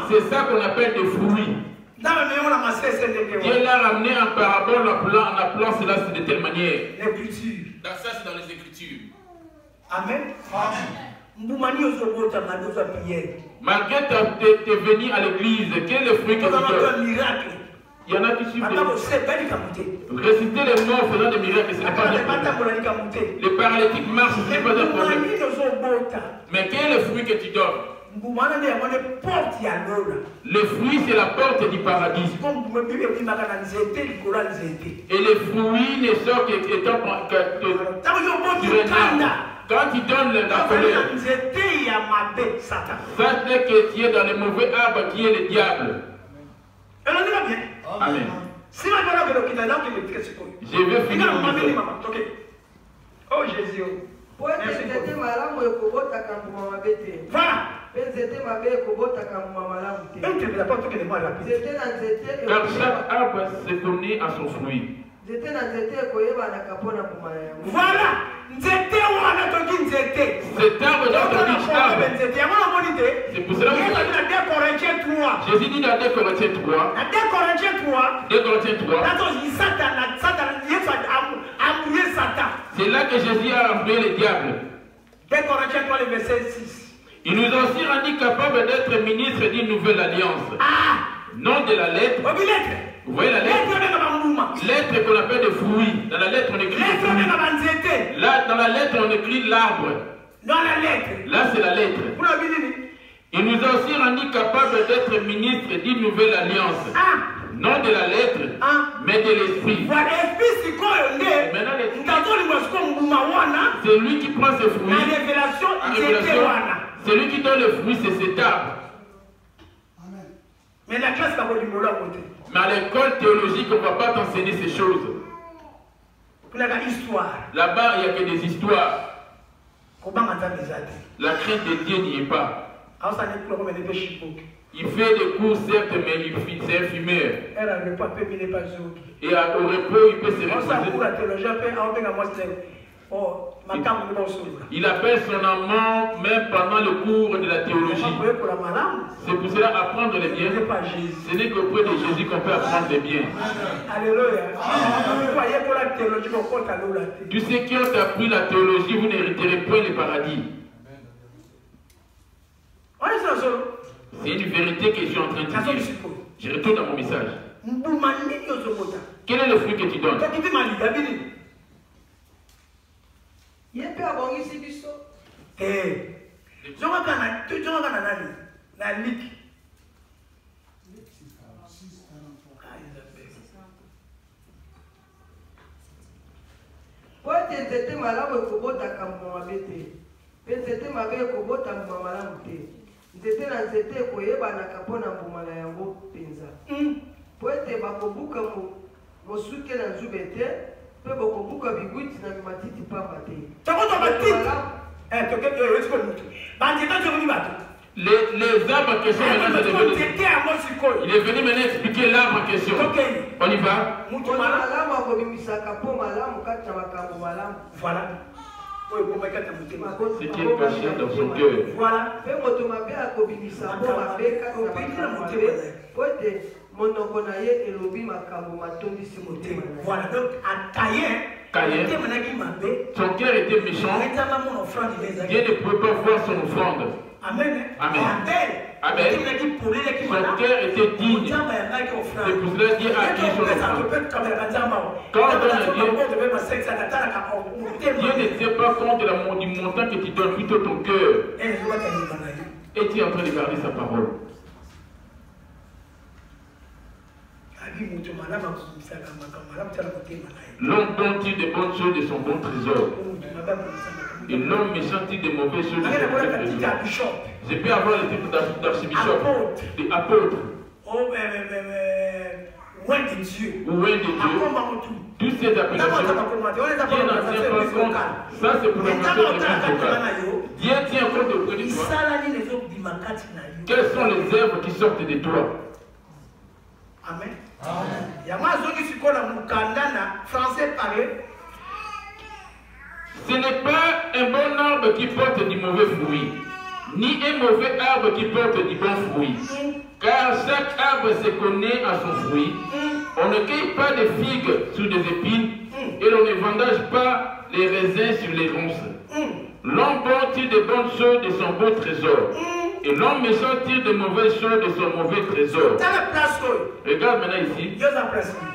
c'est ça qu'on appelle des fruits. Dieu l'a ramené en parabole en appelant cela de telle manière. Dans ça, c'est dans les Écritures. Amen. Malgré tes venus à l'église, quel est le fruit que tu donnes? Il y en a qui suivent réciter les mots faisant des miracles, ce n'est pas un problème. Les paralytiques marchent, ce n'est pas un problème. Mais quel est le fruit que tu donnes? Le fruit, c'est la porte du paradis. Et les fruits ne sortent qu'étant du renard. Quand tu donnes la colère, sache que tu es dans le mauvais arbre qui est le diable. Amen. Je vais finir mon message. Oh Jésus. Voilà. Car chaque arbre se connaît à son fruit. Voilà. Cet arbre dans ton c'est pour cela que Jésus dit dans 2 Corinthiens 3, 2 Corinthiens 3, c'est là que Jésus a employé le diable. 2 Corinthiens 3, le verset 6. Il nous a aussi rendu capables d'être ministres d'une nouvelle alliance. Non de la lettre. Vous voyez la lettre? Lettre qu'on appelle des fruits. Dans la lettre, on écrit des fruits. Là, dans la lettre, on écrit l'arbre. Dans la lettre. Là, c'est la lettre. Il nous a aussi rendu capables d'être ministres d'une nouvelle alliance. Non de la lettre, mais de l'esprit. C'est lui qui prend ses fruits. La révélation, c'est lui qui donne le fruit, c'est cet arbre. Mais la classe va mais à l'école théologique, on ne va pas t'enseigner ces choses. Là-bas, il n'y a que des histoires. La crainte de Dieu n'y est pas. Il fait des cours, certes, mais c'est un fumeur. Et au repos, il peut se reposer. Il appelle son amant même pendant le cours de la théologie. C'est pour cela apprendre les biens. Ce n'est qu'auprès de Jésus qu'on peut apprendre les biens. Alléluia. Tous ceux qui ont appris la théologie, vous n'hériterez point le paradis. C'est une vérité que je suis en train de dire. Je retourne dans mon message. Quel est le fruit que tu donnes? nzete na nzete koyebanaka mpona mbuma na yango mpenza po ete bakobuka mosuke na nzube te mpe bakobuka bigwiti na matiti pamba te. Les arbres en question maintenant, il est venu maintenant expliquer l'arbre en question. On y va. Voilà. Ce qui est caché dans son cœur. Voilà. Voilà. Donc, à Caïn, son cœur était méchant. Dieu ne pouvait pas voir son offrande. Amen. Amen. Amen. Son cœur était digne. C'est pour cela que Dieu a acquis son offrande. Quand on donne à Dieu, Dieu ne tient pas compte du montant que tu donnes, plutôt ton cœur. Et tu es en train de garder sa parole. L'homme bon tire des bonnes choses de son bon trésor. Et l'homme méchant tire des mauvaises choses de son mauvais trésor. Je peux avoir le titre d'archibishop, d'apôtre. Loin de Dieu. Toutes ces appellations, Dieu n'en tient pas compte. Ça, c'est pour la mention de l'église locale. Dieu tient compte auprès de toi. Quelles sont les œuvres qui sortent de toi? Amen. Ce n'est pas un bon arbre qui porte du mauvais fruit, ni un mauvais arbre qui porte du bon fruit. Car chaque arbre se connaît à son fruit. On ne cueille pas des figues sur des épines et l'on ne vendage pas les raisins sur les ronces. L'homme bon tire de bonnes choses de son beau trésor. Et l'homme méchant tire de mauvaises choses de son mauvais trésor. Regarde maintenant ici.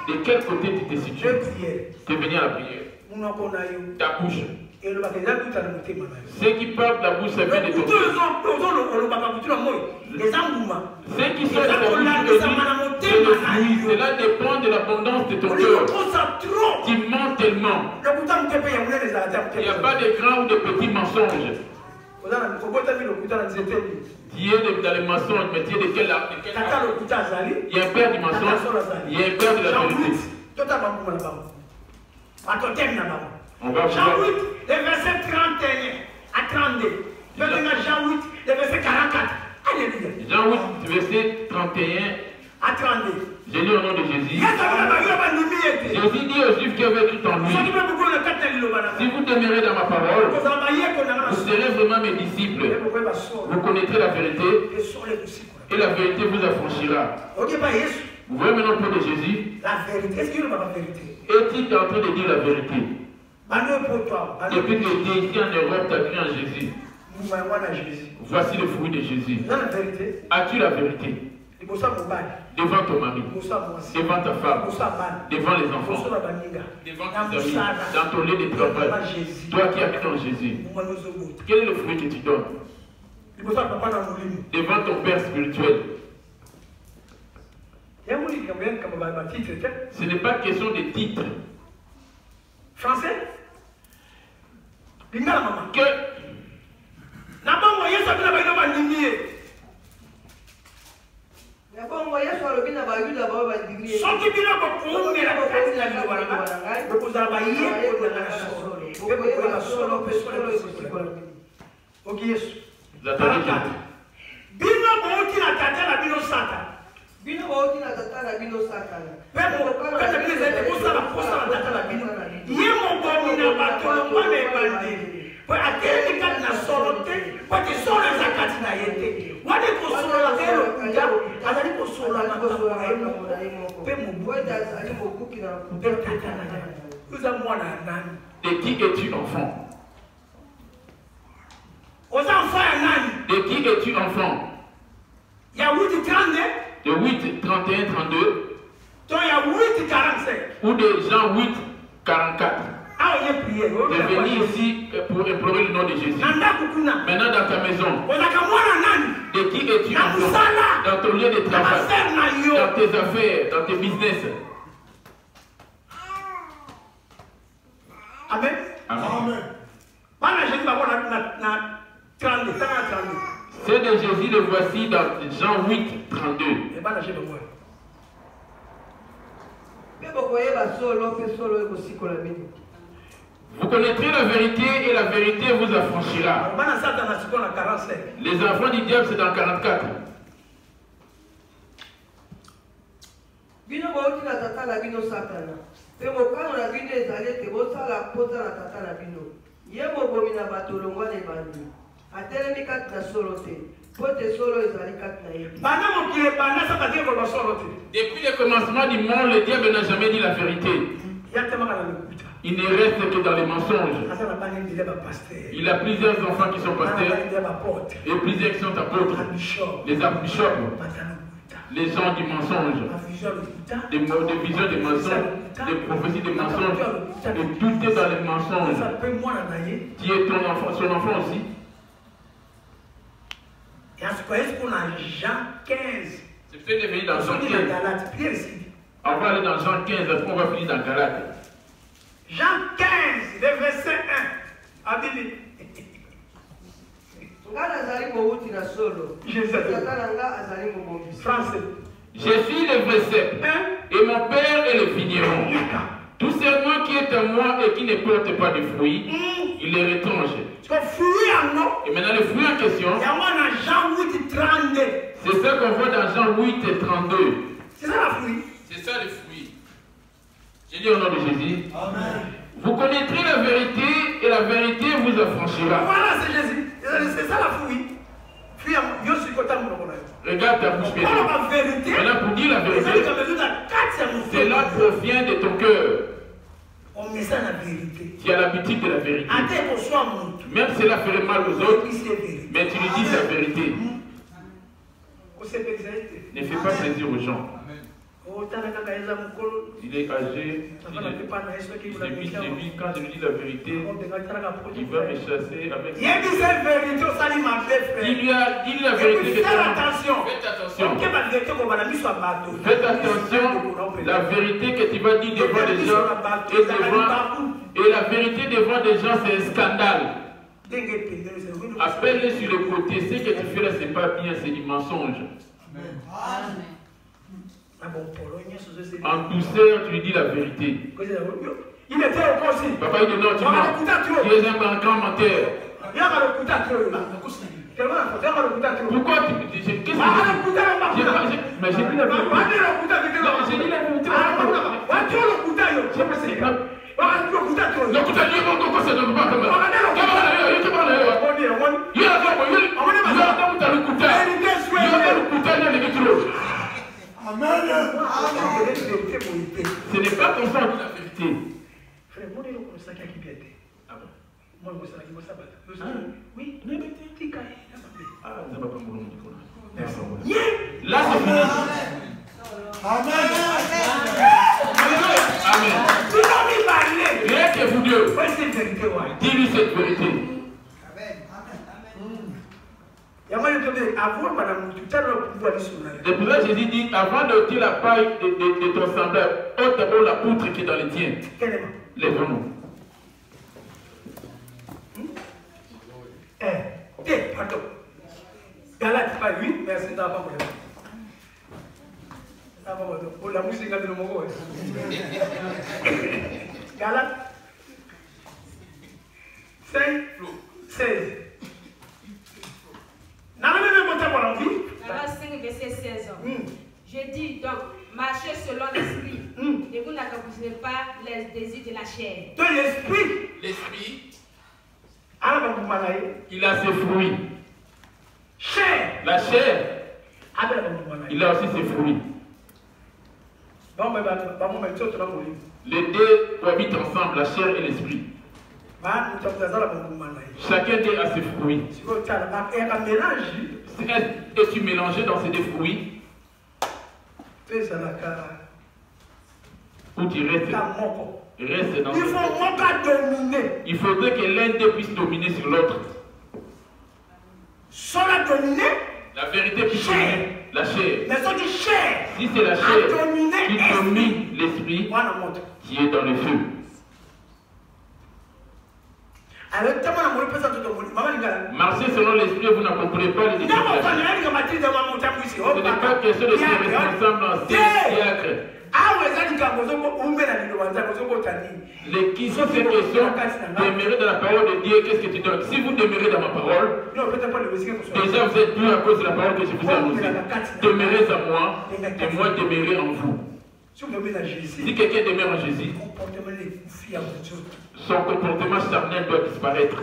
De quel côté tu te situes? Tu es venu à la prière. Ta bouche. Ce qui parle de la bouche, ça vient de ton cœur. Ce qui sort de ta bouche, c'est le fruit. Cela dépend de l'abondance de ton cœur. Tu mens tellement. Il n'y a pas de grands ou de petits mensonges. Tu es dans les mensonges, mais tu es de quel arbre? Il y a un père du mensonge, il y a un père de la vérité. On va Jean 8, le verset 31 à 32. Maintenant Jean 8, le verset 44. Alléluia. Jean 8, verset 31 à 32. Je lis au nom de Jésus. Jésus dit aux Juifs qui avaient tout en lui: si vous demeurez dans ma parole, vous serez vraiment mes disciples. Vous connaîtrez la vérité et la vérité vous affranchira. Vous voyez maintenant pour de Jésus. La vérité. Est-ce qu'il y a la vérité? Es-tu en train de dire la vérité? Depuis que tu es ici en Europe, tu as cru en Jésus. Voici le fruit de Jésus. As-tu la vérité? Devant ton mari, devant ta femme, devant les enfants, devant tes amis, dans ton lieu de travail. Toi qui as cru en Jésus, quel est le fruit que tu donnes? Devant ton Père spirituel. Ce n'est pas question de titre. Français? Que Bino bauti na tata na bino sata. Bino bauti na tata na bino sata. Pemo kana bino zete kusala kusala tata na bino. Yemo bomi na bato mwana ebandi. Po ateli kat na solote, po ti solo zakati na yete. Wade ko solo tero kuja, azali ko solo na ko solo emo. Pemo boita azali ko kuki na tata na. Uza mwana nani? De qui es-tu enfant? Aux enfants nani? De qui es-tu enfant? Ya 8 32. De 8, 31, 32. Donc il y a 8, 45. Ou de Jean 8, 44. Ah, il y a prié. De venir ici pour implorer le nom de Jésus. Maintenant dans ta maison. De qui es-tu enfant? Dans ton lieu de travail. Dans tes affaires, dans tes business. Amen. Amen. C'est de Jésus, le voici dans Jean 8, 32. Vous connaîtrez la vérité et la vérité vous affranchira. Les enfants du diable, c'est dans 44. Depuis le commencement du monde, le diable n'a jamais dit la vérité. Il ne reste que dans les mensonges. Il a plusieurs enfants qui sont pasteurs et plusieurs qui sont apôtres. Les bishops, les gens du mensonge, des visions des mensonges, des prophéties des mensonges, et tout est dans les mensonges. Qui est ton enfant, son enfant aussi? C'est fait de venir dans Jean 15. On va aller dans Jean 15, après on va finir dans Galate. Jean 15, le verset 1. Abili. Français. Je suis le vrai cep, et mon père est le vigneron. Tout serment qui est à moi et qui ne porte pas de fruits, il les retranche. Et maintenant le fruit en question, c'est ça qu'on voit dans Jean 8 et 32. C'est ça le fruit. C'est ça le fruit. Je dis au nom de Jésus. Amen. Vous connaîtrez la vérité et la vérité vous affranchira. Voilà, c'est Jésus. C'est ça la fruit. Regarde ta bouche bénie. Maintenant pour dire la vérité, cela provient de ton cœur. Tu as l'habitude de la vérité. Même si cela ferait mal aux autres, mais tu lui dis la vérité. Ne fais pas plaisir aux gens. Il est âgé. Depuis quand je lui dis la vérité, il va me chasser avec. Il lui a dit la vérité. Faites attention. Faites attention. Faites attention. La vérité que tu vas dire devant les gens et la vérité devant des gens, c'est un scandale. Appelle-les sur le côté. Ce que tu fais là, c'est pas bien, c'est du mensonge. Amen. En douceur, tu lui dis la vérité. Il était au aussi. Papa, il dit non, tu mens. Tu es un grand menteur. Pourquoi tu me dis? Qu'est-ce que mais j'ai dit la vérité. J'ai dit la vérité. Amen. Ce n'est pas comme ça que la vérité. Frère, moi, je ne sais pas qui est. Ah bon? Moi, je ne sais pas qui est. Oui, non, mais tu es ah, ça va pas me là, c'est fini. Amen. Amen. Rien que vous deux. Dis-lui cette vérité. C'est pour ça que Jésus dit, avant de ôter la paille de ton semblable, ôte d'abord la poutre qui est dans les tiens. Lève-nous. Pardon. Galate pas 8, merci d'abord. La musique de mon Galate 5, 16. N'a même pas monté pour l'envie. chair. Donc l'esprit, L'esprit, il il a ses fruits. chair, La chair, il a aussi ses fruits. Les deux habitent ensemble, la chair et l'esprit. Chacun d'eux a ses fruits. Es-tu mélangé dans ces deux fruits ou tu restes dans il faut dominer. Il faudrait que l'un d'eux puisse dominer sur l'autre. Sans la dominer, La vérité puisse dominer la chair. mais sans du chair, Si c'est la chair qui domine l'esprit qui est dans le feu. Marchez selon l'esprit, vous n'accomplirez pas les décisions. Ce n'est pas question de se responsable dans ces diacres. Les qui sont ces questions demeurer dans la parole de Dieu, qu'est-ce que tu donnes? Si vous demeurez dans ma parole, déjà vous êtes plus à cause de la parole que je vous ai annoncée. Demeurez en moi et moi demeurer en vous. Si quelqu'un demeure en Jésus, son comportement charnel doit disparaître.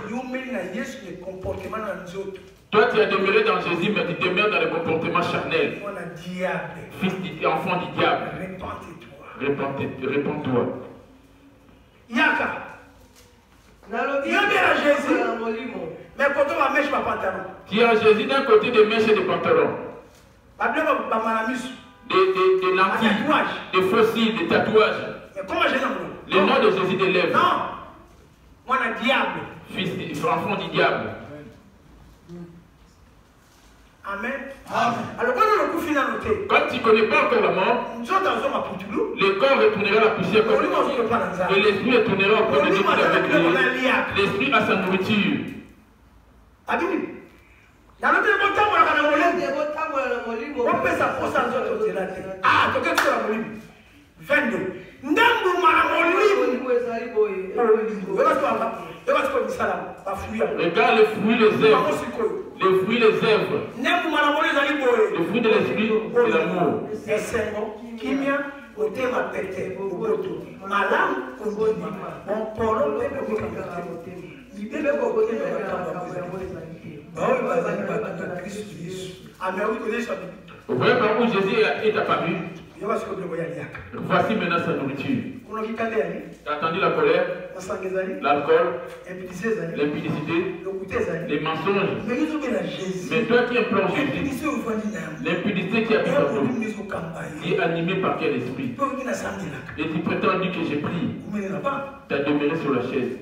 Toi, tu as demeuré dans Jésus, mais tu demeures dans le comportement charnel. Fils enfant du diable. Répands-toi. Yaka. Nalobi Il y a bien à Jésus. na molimo. Mais quand on va mettre ma pantalon. Tu as Jésus d'un côté des mèches et des pantalons. Des lentilles, des fossiles, des tatouages. Mais comment j'ai Le nom de Jésus des lèvres. Non. Moi, le diable. Fils, enfant du diable. Amen. Alors, quand on a coup final noté, Quand tu ne connais pas encore la mort, le corps retournera à la poussière comme et l'esprit retournera au corps de Dieu avec lui. L'esprit a sa nourriture. Dans le temps, on a Nde molimo. botambola na molimo. On peut s'approcher à notre côté. Ah, tu as la molimo. 22. Ndambu mara molimo. Molimo ezali boye. Regarde les fruits, les œuvres. Les fruits, les œuvres. Le fruit de l'esprit, c'est l'amour. Vous voyez par où Jésus est apparu. Voici maintenant sa nourriture. Tu as entendu la colère, l'alcool, l'impudicité, les mensonges. Mais toi qui implores Jésus, l'impudicité qui habite en nous, qui est animée par quel esprit? Et tu prétends dire que j'ai pris, tu as demeuré sur la chaise.